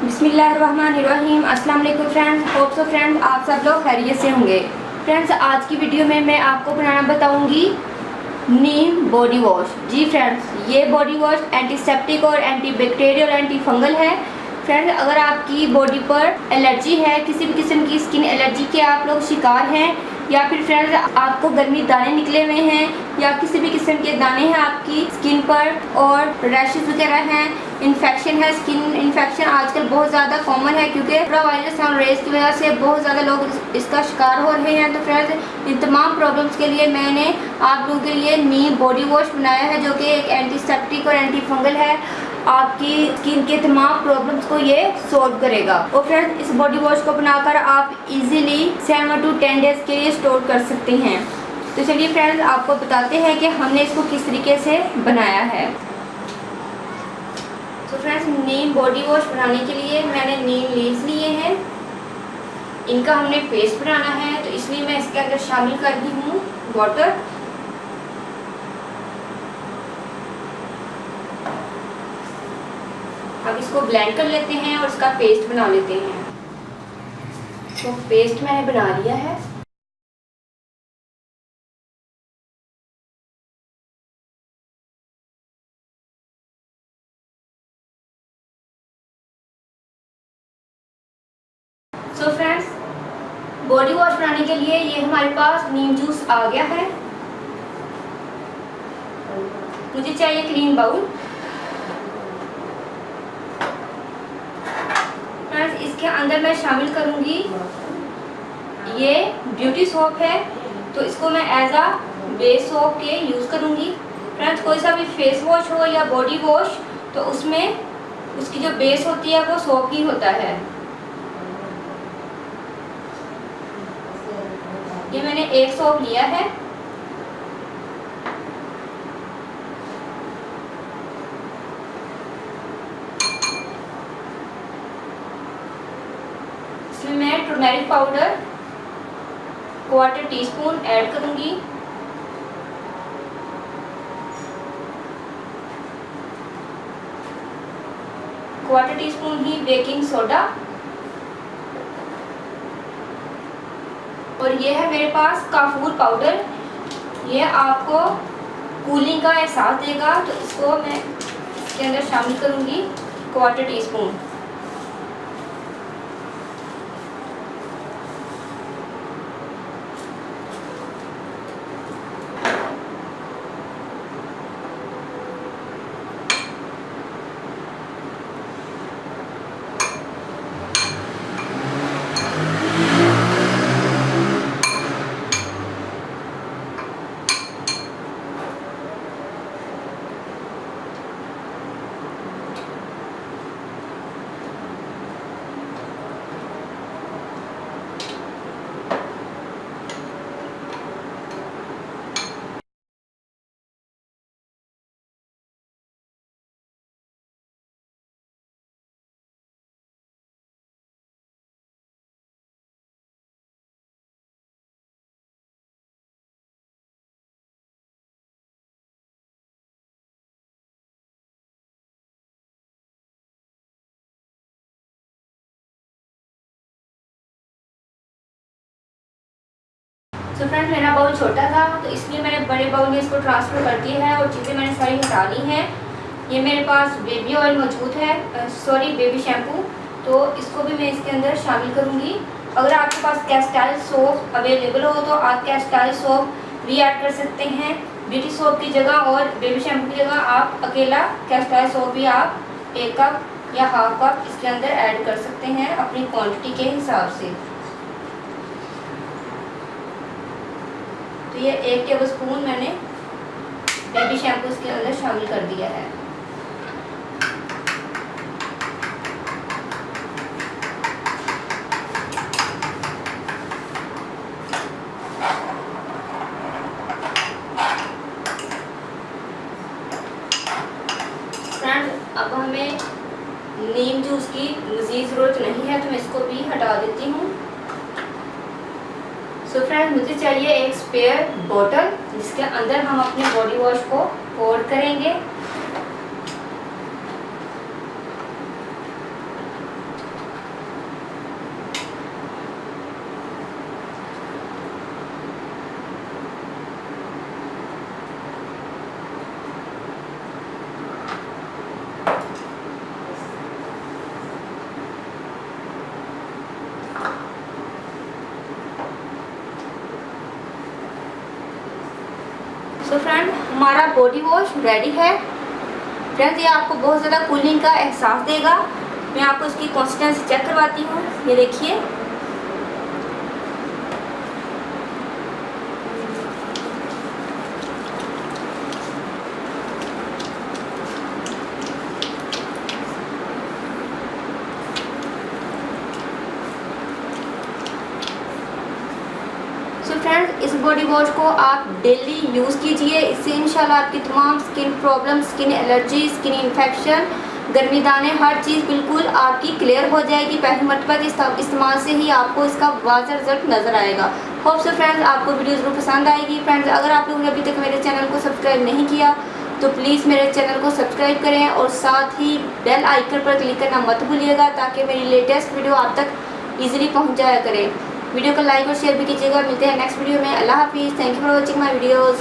बिस्मिल्लाहिर्रहमानिर्रहीम। अस्सलाम वालेकुम फ्रेंड्स, होप सो फ्रेंड्स आप सब लोग खैरियत से होंगे। फ्रेंड्स, आज की वीडियो में मैं आपको बनाना बताऊंगी नीम बॉडी वॉश। जी फ्रेंड्स, ये बॉडी वॉश एंटीसेप्टिक और एंटीबैक्टीरियल एंटी फंगल है। फ्रेंड्स, अगर आपकी बॉडी पर एलर्जी है, किसी भी किस्म की स्किन एलर्जी के आप लोग शिकार हैं, या फिर फ्रेंड्स आपको गर्मी दाने निकले हुए हैं, या किसी भी किस्म के दाने हैं आपकी स्किन पर, और रैशेस वगैरह हैं, इन्फेक्शन है, स्किन इन्फेक्शन आजकल बहुत ज़्यादा कॉमन है क्योंकि वायरस और रेस की वजह से बहुत ज़्यादा लोग इसका शिकार हो रहे हैं। तो फ्रेंड्स, इन तमाम प्रॉब्लम्स के लिए मैंने आप लोगों के लिए नीम बॉडी वॉश बनाया है, जो कि एक एंटीसेप्टिक और एंटी फंगल है। आपकी स्किन के तमाम प्रॉब्लम्स को ये सॉल्व करेगा। और फ्रेंड्स, इस बॉडी वॉश को बनाकर आप इजीली 7 to 10 डेज के लिए स्टोर कर सकते हैं। तो चलिए फ्रेंड्स, आपको बताते हैं कि हमने इसको किस तरीके से बनाया है। तो फ्रेंड्स, नीम बॉडी वॉश बनाने के लिए मैंने नीम लीव्स लिए हैं। इनका हमने पेस्ट बनाना है, तो इसलिए मैं इसके अंदर शामिल कर रही हूँ वाटर। अब इसको ब्लेंड कर लेते हैं और इसका पेस्ट बना लेते हैं। तो पेस्ट मैंने बना लिया है। सो फ्रेंड्स, बॉडी वॉश बनाने के लिए ये हमारे पास नीम जूस आ गया है। मुझे चाहिए क्लीन बाउल। फ्रेंड्स, इसके अंदर मैं शामिल करूंगी, ये ब्यूटी सोप है, तो इसको मैं एज अ बेस सोप के यूज़ करूंगी। फ्रेंड्स, कोई सा भी फेस वॉश हो या बॉडी वॉश, तो उसमें उसकी जो बेस होती है वो सोप ही होता है। ये मैंने एक सोप लिया है। इसमें मैं टर्मेरिक पाउडर 1/4 टीस्पून ऐड करूंगी। क्वार्टर टीस्पून ही बेकिंग सोडा, और ये है मेरे पास काफूर पाउडर। ये आपको कूलिंग का एहसास देगा, तो इसको मैं इसके अंदर शामिल करूंगी 1/4 टीस्पून। तो फ्रेंड्स, मेरा बाउल छोटा था, तो इसलिए मैंने बड़े बाउल में इसको ट्रांसफ़र कर दिया है और चीज़ें मैंने सारी हटा ली हैं। ये मेरे पास बेबी ऑयल मौजूद है, बेबी शैम्पू, तो इसको भी मैं इसके अंदर शामिल करूँगी। अगर आपके पास कैस्टाइल सोप अवेलेबल हो तो आप कैस्टाइल सोप भी ऐड कर सकते हैं ब्यूटी सोप की जगह, और बेबी शैम्पू की जगह आप अकेला कैस्टाइल सोप भी आप 1 कप या ½ कप इसके अंदर ऐड कर सकते हैं अपनी क्वांटिटी के हिसाब से। तो ये 1 टेबलस्पून मैंने बेबी शैम्पू इसके अंदर शामिल कर दिया है। फ्रेंड्स, अब हमें नीम जूस की मज़ीद ज़रूरत नहीं है, तो मैं इसको भी हटा देती हूँ। सो फ्रेंड्स, मुझे चाहिए एक स्पेयर बोतल, जिसके अंदर हम अपने बॉडी वॉश को पोर करेंगे। हमारा बॉडी वॉश रेडी है। फ्रेंड्स ये आपको बहुत ज़्यादा कूलिंग का एहसास देगा। मैं आपको इसकी कंसिस्टेंसी चेक करवाती हूँ। ये देखिए, फ्रेंड्स इस बॉडी वॉश को आप डेली यूज़ कीजिए। इससे इंशाल्लाह आपकी तमाम skin problem, skin allergy, skin infection, गर्मी दाने, हर चीज़ बिल्कुल आपकी क्लियर हो जाएगी। पहली मरतबा के इस्तेमाल से ही आपको इसका वाज़ह रिजल्ट नज़र आएगा। होप सो फ्रेंड्स आपको वीडियो ज़रूर पसंद आएगी। फ्रेंड्स अगर आप लोगों ने अभी तक मेरे चैनल को सब्सक्राइब नहीं किया तो प्लीज़ मेरे चैनल को सब्सक्राइब करें और साथ ही बेल आइकन पर क्लिक करना मत भूलिएगा, ताकि मेरी लेटेस्ट वीडियो आप तक ईजिली पहुँच जाया करे। वीडियो को लाइक और शेयर भी कीजिएगा। मिलते हैं नेक्स्ट वीडियो में। अल्लाह हाफिज़। Thank you for watching my videos.